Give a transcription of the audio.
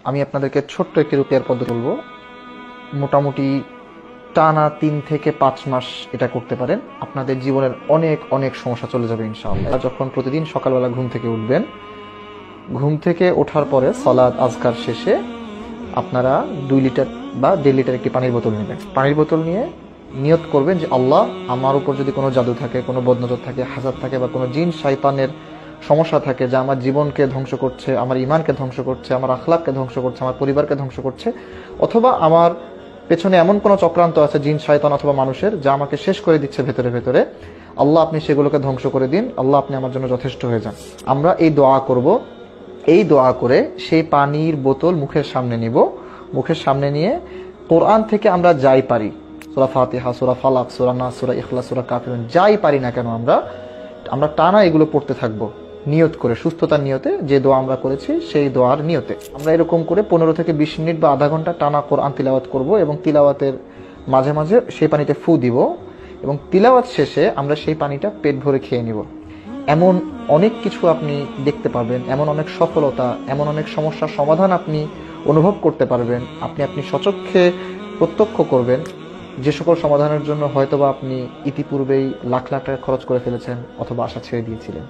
আমি আপনাদেরকে ছোট্ট একটি রুকিয়ার পদ্ধতি বলবো। মোটামুটি টানা 3 থেকে 5 মাস এটা করতে পারেন, আপনাদের জীবনের অনেক অনেক সমস্যা চলে যাবে ইনশাআল্লাহ। যখন প্রতিদিন সকালবেলা ঘুম থেকে উঠবেন, ঘুম থেকে ওঠার পরে সালাত আজকার শেষে আপনারা 2 লিটার বা 1.5 লিটার একটি পানির বোতল নেবেন। পানির বোতল নিয়ে নিয়ত করবেন যে আল্লাহ, আমার উপর যদি কোনো জাদু থাকে, কোনো বদনজর থাকে, হাসাদ থাকে বা কোনো জিন শয়তানের সমস্যা থাকে যা আমার জীবনকে ধ্বংস করছে, আমার ইমানকে ধ্বংস করছে, আমার আখলাককে ধ্বংস করছে, আমার পরিবারকে ধ্বংস করছে, অথবা আমার পেছনে এমন কোনো চক্রান্ত আছে জিন শয়তান অথবা মানুষের যা আমাকে শেষ করে দিচ্ছে ভেতরে ভেতরে, আল্লাহ আপনি সেগুলোকে ধ্বংস করে দিন, আল্লাহ আপনি আমার জন্য যথেষ্ট হয়ে যান। আমরা এই দোয়া করব। এই দোয়া করে সেই পানির বোতল মুখের সামনে নিব। মুখের সামনে নিয়ে কোরআন থেকে আমরা যাই পারি, সূরা ফাতিহা, সূরা ফালাক, সূরা নাস, সূরা ইখলাস, সূরা কাফিরুন, যাই পারি না কেন আমরা টানা এগুলো পড়তে থাকবো, নিয়ত করে, সুস্থতার নিয়তে, যে দোয়া আমরা করেছি সেই দোয়ার নিয়তে। আমরা এরকম করে 15 থেকে 20 মিনিট বা আধা ঘন্টা টানা কোরআন তিলাওয়াত করব এবং তিলাওয়াতের মাঝে মাঝে সেই পানিতে ফু দিব এবং তিলাওয়াত শেষে আমরা সেই পানিটা পেট ভরে খেয়ে নিব। এমন অনেক কিছু আপনি দেখতে পাবেন, এমন অনেক সফলতা, এমন অনেক সমস্যার সমাধান আপনি অনুভব করতে পারবেন, আপনি স্বচক্ষে প্রত্যক্ষ করবেন, যে সকল সমাধানের জন্য হয়তোবা আপনি ইতিপূর্বেই লাখ লাখ টাকা খরচ করে ফেলেছেন অথবা আশা ছেড়ে দিয়েছিলেন।